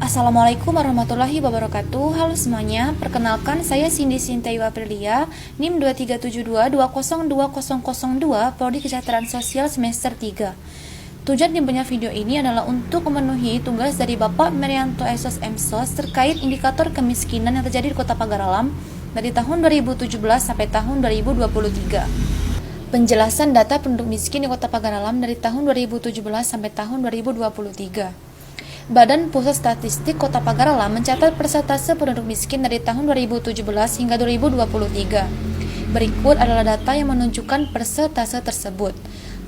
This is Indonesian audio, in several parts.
Assalamualaikum warahmatullahi wabarakatuh. Halo semuanya, perkenalkan saya Cindy Sintayu Aprilia, NIM 2372202002, Prodi Kesejahteraan Sosial semester 3. Tujuan dibuatnya video ini adalah untuk memenuhi tugas dari Bapak Merianto Esos MSOS terkait indikator kemiskinan yang terjadi di Kota Pagaralam dari tahun 2017 sampai tahun 2023. Penjelasan data penduduk miskin di Kota Pagaralam dari tahun 2017 sampai tahun 2023. Badan Pusat Statistik Kota Pagaralam mencatat persentase penduduk miskin dari tahun 2017 hingga 2023. Berikut adalah data yang menunjukkan persentase tersebut.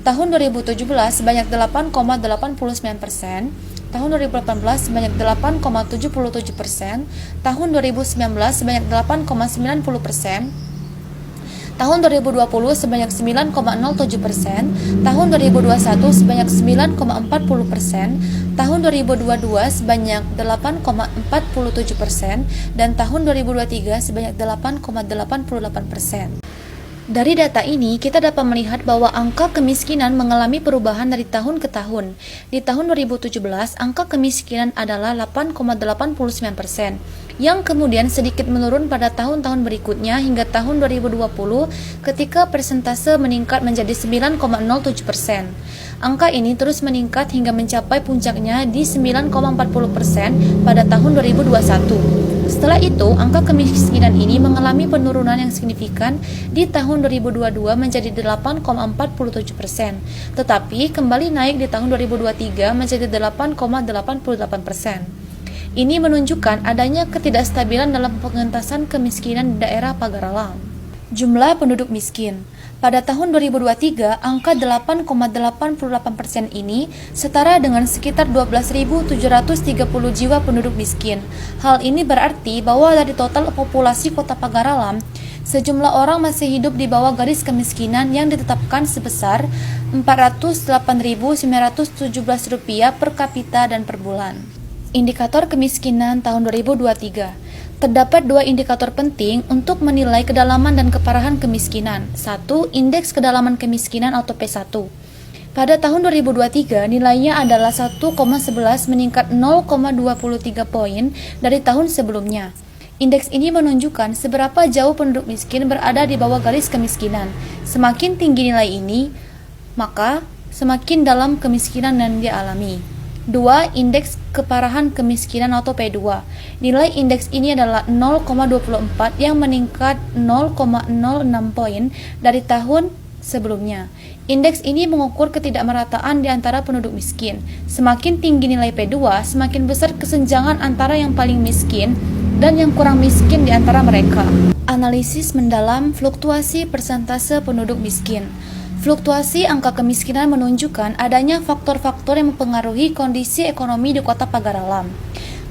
Tahun 2017 sebanyak 8,89%, tahun 2018 sebanyak 8,77%, tahun 2019 sebanyak 8,90%, tahun 2020 sebanyak 9,07%, tahun 2021 sebanyak 9,40%, tahun 2022 sebanyak 8,47%, dan tahun 2023 sebanyak 8,88%. Dari data ini, kita dapat melihat bahwa angka kemiskinan mengalami perubahan dari tahun ke tahun. Di tahun 2017, angka kemiskinan adalah 8,89%, yang kemudian sedikit menurun pada tahun-tahun berikutnya hingga tahun 2020 ketika persentase meningkat menjadi 9,07%. Angka ini terus meningkat hingga mencapai puncaknya di 9,40% pada tahun 2021. Setelah itu, angka kemiskinan ini mengalami penurunan yang signifikan di tahun 2022 menjadi 8,47%, tetapi kembali naik di tahun 2023 menjadi 8,88%. Ini menunjukkan adanya ketidakstabilan dalam pengentasan kemiskinan di daerah Pagaralam. Jumlah penduduk miskin. Pada tahun 2023, angka 8,88% ini setara dengan sekitar 12.730 jiwa penduduk miskin. Hal ini berarti bahwa dari total populasi Kota Pagaralam, sejumlah orang masih hidup di bawah garis kemiskinan yang ditetapkan sebesar Rp408.917 per kapita dan per bulan. Indikator kemiskinan tahun 2023. Terdapat dua indikator penting untuk menilai kedalaman dan keparahan kemiskinan. 1. Indeks kedalaman kemiskinan atau P1. Pada tahun 2023, nilainya adalah 1,11 meningkat 0,23 poin dari tahun sebelumnya. Indeks ini menunjukkan seberapa jauh penduduk miskin berada di bawah garis kemiskinan. Semakin tinggi nilai ini, maka semakin dalam kemiskinan yang dia alami. 2. Indeks keparahan kemiskinan atau P2. Nilai indeks ini adalah 0,24 yang meningkat 0,06 poin dari tahun sebelumnya. Indeks ini mengukur ketidakmerataan di antara penduduk miskin. Semakin tinggi nilai P2, semakin besar kesenjangan antara yang paling miskin dan yang kurang miskin di antara mereka. Analisis mendalam fluktuasi persentase penduduk miskin. Fluktuasi angka kemiskinan menunjukkan adanya faktor-faktor yang mempengaruhi kondisi ekonomi di Kota Pagaralam.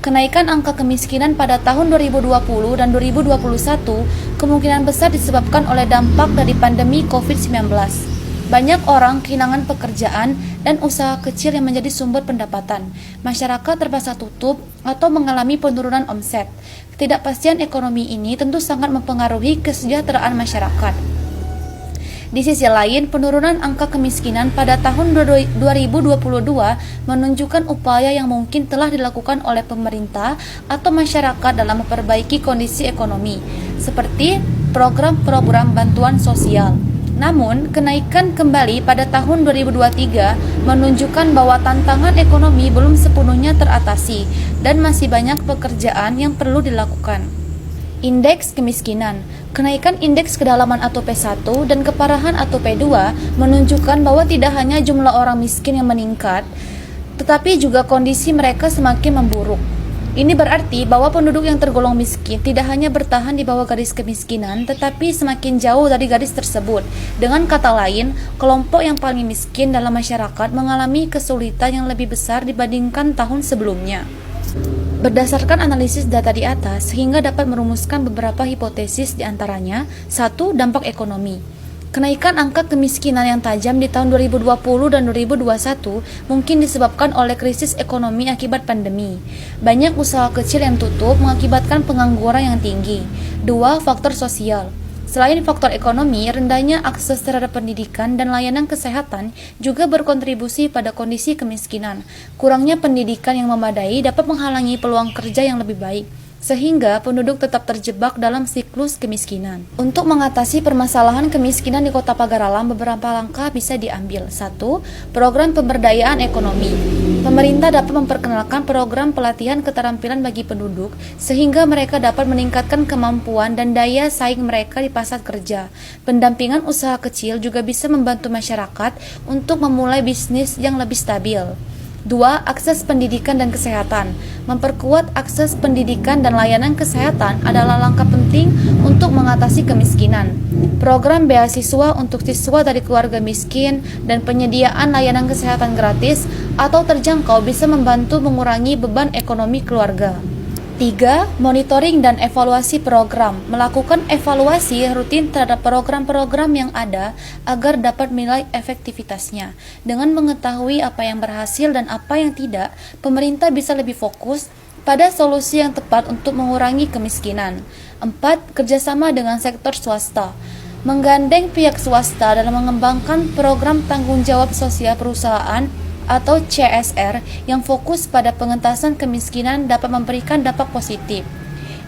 Kenaikan angka kemiskinan pada tahun 2020 dan 2021 kemungkinan besar disebabkan oleh dampak dari pandemi COVID-19. Banyak orang kehilangan pekerjaan dan usaha kecil yang menjadi sumber pendapatan. Masyarakat terpaksa tutup atau mengalami penurunan omset. Ketidakpastian ekonomi ini tentu sangat mempengaruhi kesejahteraan masyarakat. Di sisi lain, penurunan angka kemiskinan pada tahun 2022 menunjukkan upaya yang mungkin telah dilakukan oleh pemerintah atau masyarakat dalam memperbaiki kondisi ekonomi, seperti program-program bantuan sosial. Namun, kenaikan kembali pada tahun 2023 menunjukkan bahwa tantangan ekonomi belum sepenuhnya teratasi dan masih banyak pekerjaan yang perlu dilakukan. Indeks kemiskinan. Kenaikan indeks kedalaman atau P1 dan keparahan atau P2 menunjukkan bahwa tidak hanya jumlah orang miskin yang meningkat, tetapi juga kondisi mereka semakin memburuk. Ini berarti bahwa penduduk yang tergolong miskin tidak hanya bertahan di bawah garis kemiskinan, tetapi semakin jauh dari garis tersebut. Dengan kata lain, kelompok yang paling miskin dalam masyarakat mengalami kesulitan yang lebih besar dibandingkan tahun sebelumnya. Berdasarkan analisis data di atas, sehingga dapat merumuskan beberapa hipotesis di antaranya. 1. Dampak ekonomi. Kenaikan angka kemiskinan yang tajam di tahun 2020 dan 2021 mungkin disebabkan oleh krisis ekonomi akibat pandemi. Banyak usaha kecil yang tutup mengakibatkan pengangguran yang tinggi. 2. Faktor sosial. Selain faktor ekonomi, rendahnya akses terhadap pendidikan dan layanan kesehatan juga berkontribusi pada kondisi kemiskinan. Kurangnya pendidikan yang memadai dapat menghalangi peluang kerja yang lebih baik, sehingga penduduk tetap terjebak dalam siklus kemiskinan. Untuk mengatasi permasalahan kemiskinan di Kota Pagar Alam, beberapa langkah bisa diambil. 1. Program pemberdayaan ekonomi. Pemerintah dapat memperkenalkan program pelatihan keterampilan bagi penduduk, sehingga mereka dapat meningkatkan kemampuan dan daya saing mereka di pasar kerja. Pendampingan usaha kecil juga bisa membantu masyarakat untuk memulai bisnis yang lebih stabil. 2. Akses pendidikan dan kesehatan. Memperkuat akses pendidikan dan layanan kesehatan adalah langkah penting untuk mengatasi kemiskinan. Program beasiswa untuk siswa dari keluarga miskin dan penyediaan layanan kesehatan gratis atau terjangkau bisa membantu mengurangi beban ekonomi keluarga. 3. Monitoring dan evaluasi program. Melakukan evaluasi rutin terhadap program-program yang ada agar dapat menilai efektivitasnya. Dengan mengetahui apa yang berhasil dan apa yang tidak, pemerintah bisa lebih fokus pada solusi yang tepat untuk mengurangi kemiskinan. 4. Kerjasama dengan sektor swasta. Menggandeng pihak swasta dalam mengembangkan program tanggung jawab sosial perusahaan atau CSR yang fokus pada pengentasan kemiskinan dapat memberikan dampak positif.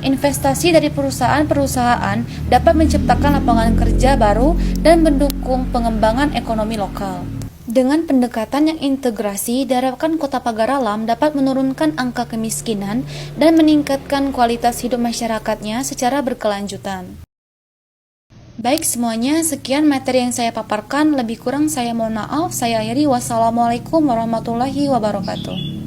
Investasi dari perusahaan-perusahaan dapat menciptakan lapangan kerja baru dan mendukung pengembangan ekonomi lokal. Dengan pendekatan yang integrasi, diharapkan Kota Pagar Alam dapat menurunkan angka kemiskinan dan meningkatkan kualitas hidup masyarakatnya secara berkelanjutan. Baik semuanya, sekian materi yang saya paparkan. Lebih kurang saya mohon maaf. Saya akhiri. Wassalamualaikum warahmatullahi wabarakatuh.